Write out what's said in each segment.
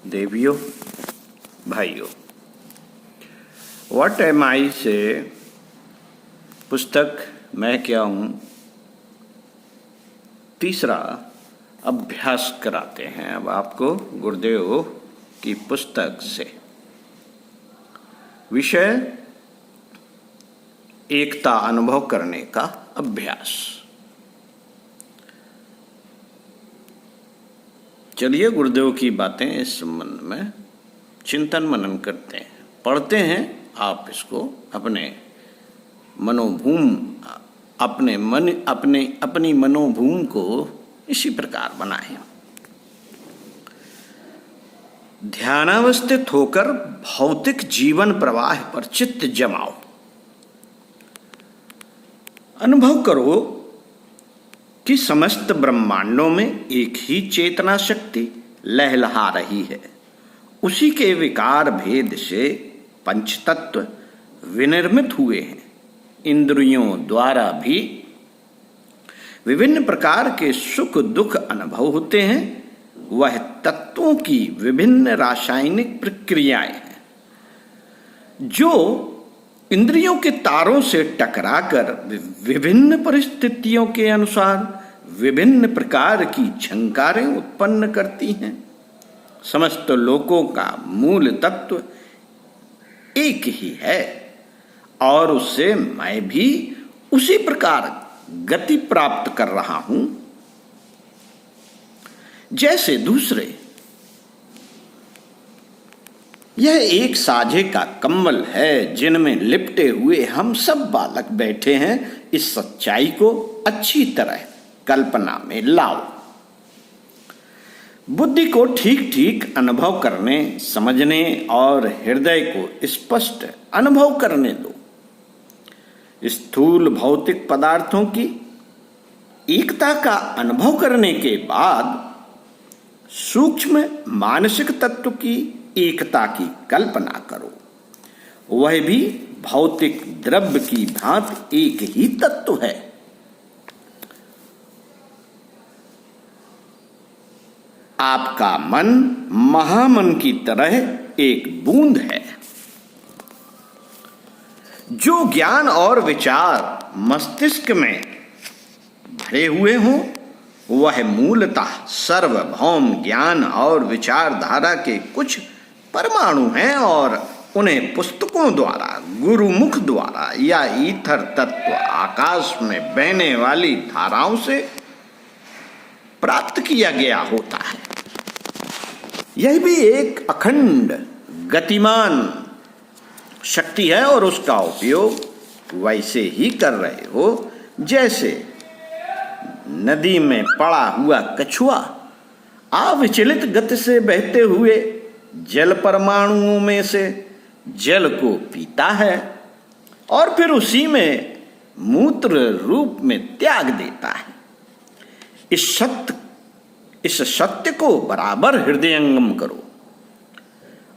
देवियों, भाइयों, what am आई से पुस्तक मैं क्या हूँ तीसरा अभ्यास कराते हैं अब आपको गुरुदेव की पुस्तक से। विषय एकता अनुभव करने का अभ्यास। चलिए गुरुदेव की बातें इस संबंध में चिंतन मनन करते हैं, पढ़ते हैं। आप इसको अपने मनोभूम अपनी मनोभूम को इसी प्रकार बनाएं। ध्यानावस्थित होकर भौतिक जीवन प्रवाह पर चित्त जमाओ। अनुभव करो कि समस्त ब्रह्मांडों में एक ही चेतना शक्ति लहलहा रही है। उसी के विकार भेद से पंचतत्व विनिर्मित हुए हैं। इंद्रियों द्वारा भी विभिन्न प्रकार के सुख दुख अनुभव होते हैं। वह तत्वों की विभिन्न रासायनिक प्रक्रियाएं हैं जो इंद्रियों के तारों से टकराकर विभिन्न परिस्थितियों के अनुसार विभिन्न प्रकार की झंकारें उत्पन्न करती हैं। समस्त लोकों का मूल तत्व एक ही है और उससे मैं भी उसी प्रकार गति प्राप्त कर रहा हूं जैसे दूसरे। यह एक साझे का कंबल है जिनमें लिपटे हुए हम सब बालक बैठे हैं। इस सच्चाई को अच्छी तरह कल्पना में लाओ। बुद्धि को ठीक ठीक अनुभव करने, समझने और हृदय को स्पष्ट अनुभव करने दो। स्थूल भौतिक पदार्थों की एकता का अनुभव करने के बाद सूक्ष्म मानसिक तत्व की एकता की कल्पना करो। वह भी भौतिक द्रव्य की भांति एक ही तत्व है। आपका मन महामन की तरह एक बूंद है। जो ज्ञान और विचार मस्तिष्क में भरे हुए हों वह मूलतः सर्वभौम ज्ञान और विचारधारा के कुछ परमाणु हैं और उन्हें पुस्तकों द्वारा, गुरुमुख द्वारा या ईथर तत्व आकाश में बहने वाली धाराओं से प्राप्त किया गया होता है। यह भी एक अखंड गतिमान शक्ति है और उसका उपयोग वैसे ही कर रहे हो जैसे नदी में पड़ा हुआ कछुआ अविचलित गति से बहते हुए जल परमाणुओं में से जल को पीता है और फिर उसी में मूत्र रूप में त्याग देता है। इस सत्य को बराबर हृदयंगम करो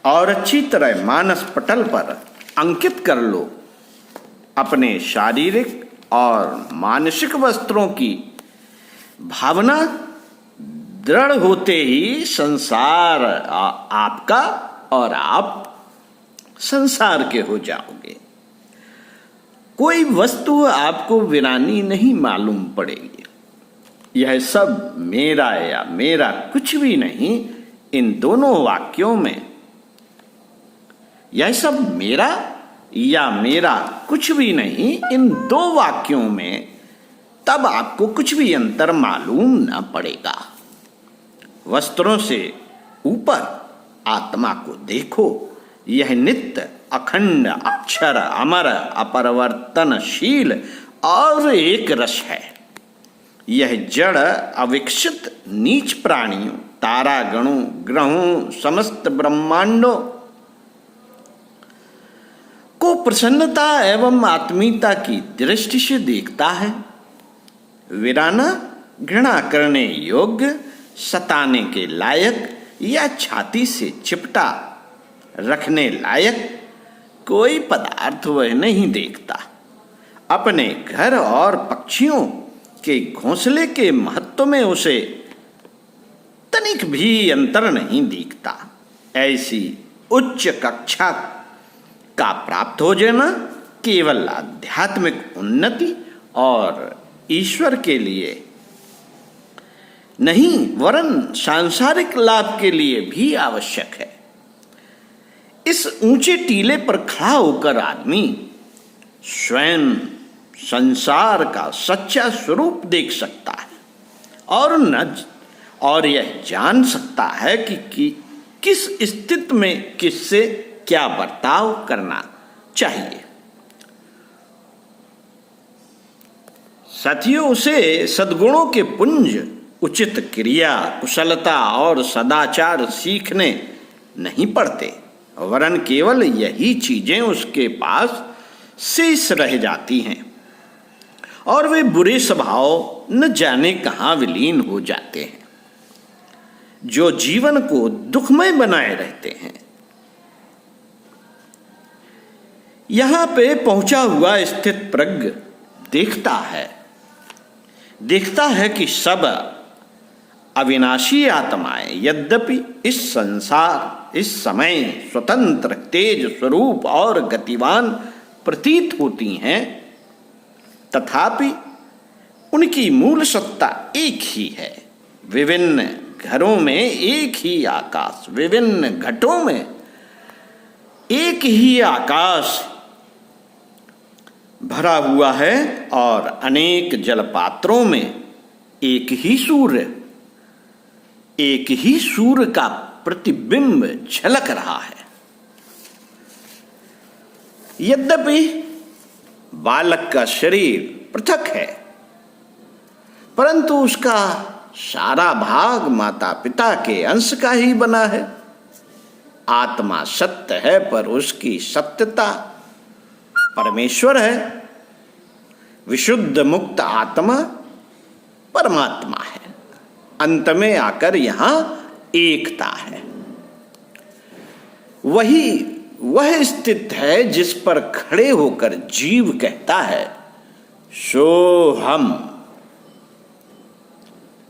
और अच्छी तरह मानस पटल पर अंकित कर लो। अपने शारीरिक और मानसिक वस्त्रों की भावना दृढ़ होते ही संसार आपका और आप संसार के हो जाओगे। कोई वस्तु आपको वीरानी नहीं मालूम पड़ेगी। यह सब मेरा या मेरा कुछ भी नहीं। इन दोनों वाक्यों में यह सब मेरा या मेरा कुछ भी नहीं, इन दो वाक्यों में तब आपको कुछ भी अंतर मालूम न पड़ेगा। वस्त्रों से ऊपर आत्मा को देखो। यह नित्य अखंड अक्षर अमर अपरिवर्तनशील और एक रस है। यह जड़ अविकसित नीच प्राणियों, तारागणों, ग्रहों, समस्त ब्रह्मांडों को प्रसन्नता एवं आत्मीयता की दृष्टि से देखता है। वीराना घृणा करने योग्य, सताने के लायक या छाती से चिपटा रखने लायक कोई पदार्थ वह नहीं देखता। अपने घर और पक्षियों के घोंसले के महत्व में उसे तनिक भी अंतर नहीं दिखता। ऐसी उच्च कक्षा का प्राप्त हो जाना केवल आध्यात्मिक उन्नति और ईश्वर के लिए नहीं वरन सांसारिक लाभ के लिए भी आवश्यक है। इस ऊंचे टीले पर खड़ा होकर आदमी स्वयं संसार का सच्चा स्वरूप देख सकता है और यह जान सकता है कि किस स्थिति में किससे क्या बर्ताव करना चाहिए। साथियों, उसे सद्गुणों के पुंज, उचित क्रिया, कुशलता और सदाचार सीखने नहीं पड़ते, वरन केवल यही चीजें उसके पास शेष रह जाती हैं और वे बुरे स्वभाव न जाने कहाँ विलीन हो जाते हैं, जो जीवन को दुखमय बनाए रहते हैं। यहां पे पहुंचा हुआ स्थित प्रज्ञ देखता है कि सब अविनाशी आत्माएं यद्यपि इस समय स्वतंत्र, तेज स्वरूप और गतिवान प्रतीत होती हैं, तथापि उनकी मूल सत्ता एक ही है। विभिन्न घरों में एक ही आकाश, विभिन्न घटों में एक ही आकाश भरा हुआ है और अनेक जलपात्रों में एक ही सूर्य का प्रतिबिंब झलक रहा है। यद्यपि बालक का शरीर पृथक है, परंतु उसका सारा भाग माता पिता के अंश का ही बना है। आत्मा सत्य है, पर उसकी सत्यता परमेश्वर है। विशुद्ध मुक्त आत्मा परमात्मा है। अंत में आकर यहां एकता है। वह स्थित है जिस पर खड़े होकर जीव कहता है सो हम,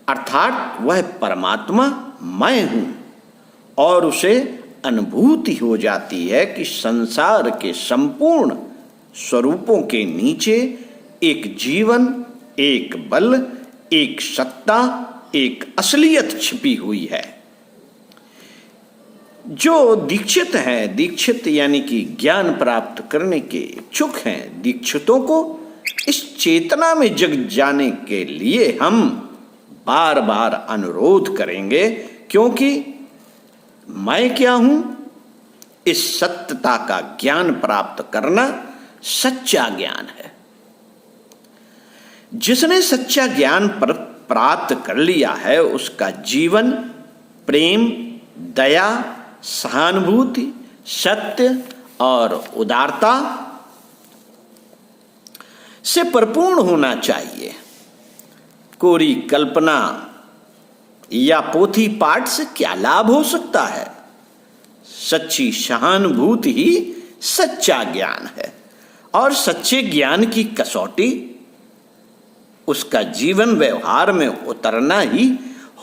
अर्थात वह परमात्मा मैं हूं, और उसे अनुभूति हो जाती है कि संसार के संपूर्ण स्वरूपों के नीचे एक जीवन, एक बल, एक सत्ता, एक असलियत छिपी हुई है। जो दीक्षित हैं, दीक्षित यानी कि ज्ञान प्राप्त करने के इच्छुक हैं, दीक्षितों को इस चेतना में जग जाने के लिए हम बार बार अनुरोध करेंगे, क्योंकि मैं क्या हूं, इस सत्यता का ज्ञान प्राप्त करना सच्चा ज्ञान है। जिसने सच्चा ज्ञान प्राप्त कर लिया है, उसका जीवन प्रेम, दया, सहानुभूति, सत्य और उदारता से परिपूर्ण होना चाहिए। कोरी कल्पना या पोथी पाठ से क्या लाभ हो सकता है? सच्ची सहानुभूति ही सच्चा ज्ञान है, और सच्चे ज्ञान की कसौटी उसका जीवन व्यवहार में उतरना ही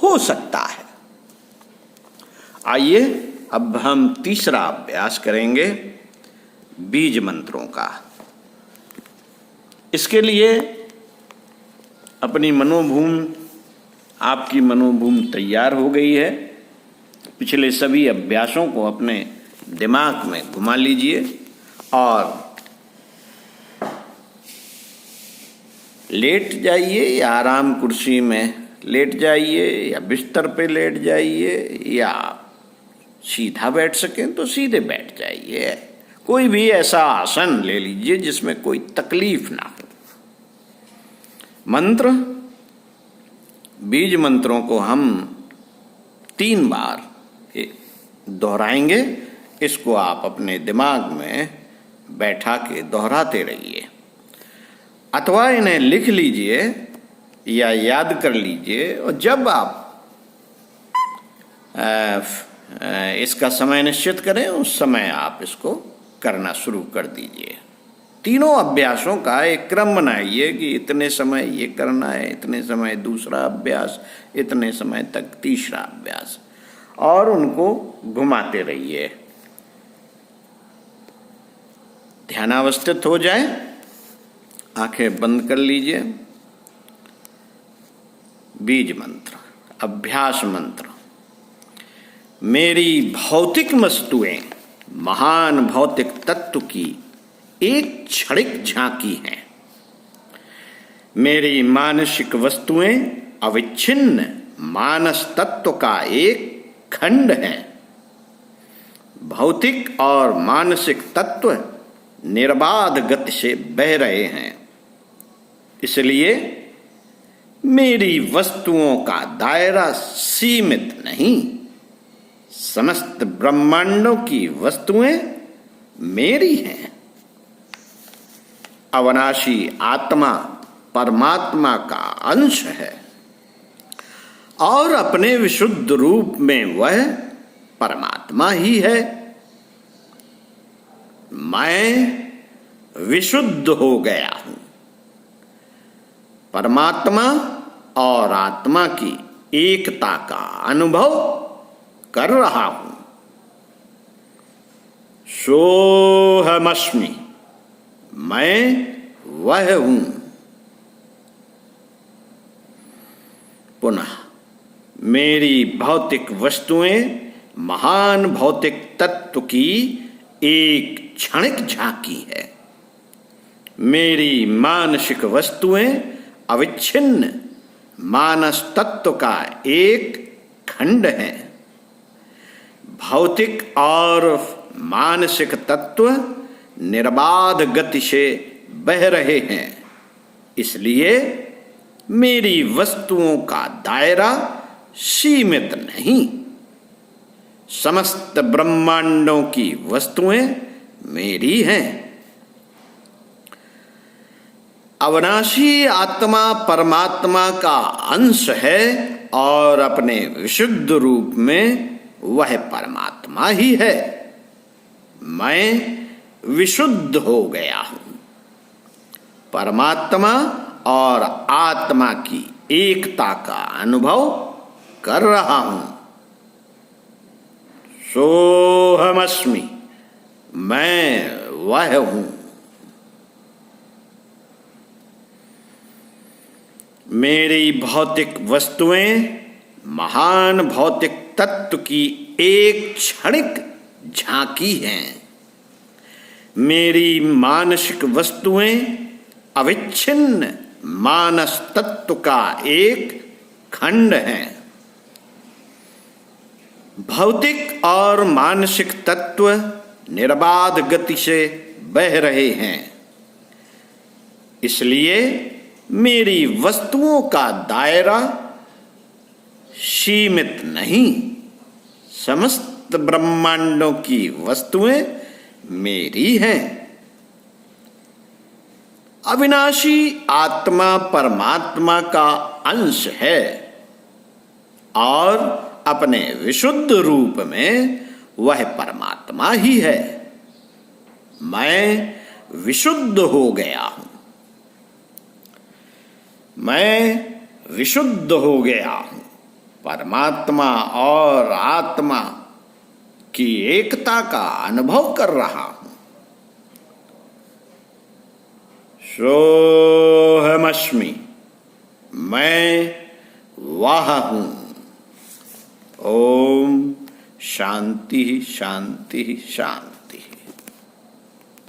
हो सकता है। आइए अब हम तीसरा अभ्यास करेंगे बीज मंत्रों का। इसके लिए आपकी मनोभूमि तैयार हो गई है। पिछले सभी अभ्यासों को अपने दिमाग में घुमा लीजिए और लेट जाइए, या आराम कुर्सी में लेट जाइए, या बिस्तर पे लेट जाइए, या सीधा बैठ सकें तो सीधे बैठ जाइए। कोई भी ऐसा आसन ले लीजिए जिसमें कोई तकलीफ ना हो। मंत्र, बीज मंत्रों को हम 3 बार दोहराएंगे। इसको आप अपने दिमाग में बैठा के दोहराते रहिए, अथवा इन्हें लिख लीजिए या याद कर लीजिए, और जब आप इसका समय निश्चित करें उस समय आप इसको करना शुरू कर दीजिए। तीनों अभ्यासों का एक क्रम बनाइए कि इतने समय ये करना है, इतने समय दूसरा अभ्यास, इतने समय तक तीसरा अभ्यास, और उनको घुमाते रहिए। ध्यानावस्थित हो जाए, आंखें बंद कर लीजिए। बीज मंत्र, अभ्यास मंत्र। मेरी भौतिक वस्तुएं महान भौतिक तत्व की एक क्षणिक झांकी हैं। मेरी मानसिक वस्तुएं अविच्छिन्न मानस तत्व का एक खंड है। भौतिक और मानसिक तत्व निर्बाध गति से बह रहे हैं, इसलिए मेरी वस्तुओं का दायरा सीमित नहीं। समस्त ब्रह्मांडों की वस्तुएं मेरी हैं। अविनाशी आत्मा परमात्मा का अंश है और अपने विशुद्ध रूप में वह परमात्मा ही है। मैं विशुद्ध हो गया हूं। परमात्मा और आत्मा की एकता का अनुभव कर रहा हूं। सोहमस्मि, मैं वह हूं। पुनः, मेरी भौतिक वस्तुएं महान भौतिक तत्व की एक क्षणिक झांकी है। मेरी मानसिक वस्तुएं अविच्छिन्न मानस तत्व का एक खंड है। भौतिक और मानसिक तत्व निर्बाध गति से बह रहे हैं, इसलिए मेरी वस्तुओं का दायरा सीमित नहीं। समस्त ब्रह्मांडों की वस्तुएं मेरी हैं। अविनाशी आत्मा परमात्मा का अंश है और अपने विशुद्ध रूप में वह परमात्मा ही है। मैं विशुद्ध हो गया हूं। परमात्मा और आत्मा की एकता का अनुभव कर रहा हूं। सोहमस्मि, मैं वह हूं। मेरी भौतिक वस्तुएं महान भौतिक तत्व की एक क्षणिक झांकी हैं। मेरी मानसिक वस्तुएं अविच्छिन्न मानस तत्व का एक खंड है। भौतिक और मानसिक तत्व निर्बाध गति से बह रहे हैं, इसलिए मेरी वस्तुओं का दायरा सीमित नहीं। समस्त ब्रह्मांडों की वस्तुएं मेरी हैं। अविनाशी आत्मा परमात्मा का अंश है और अपने विशुद्ध रूप में वह परमात्मा ही है। मैं विशुद्ध हो गया हूं। मैं विशुद्ध हो गया हूं। परमात्मा और आत्मा की एकता का अनुभव कर रहा हूं। सोहमस्मि, मैं वह हूं। ओम शांति शांति शांति।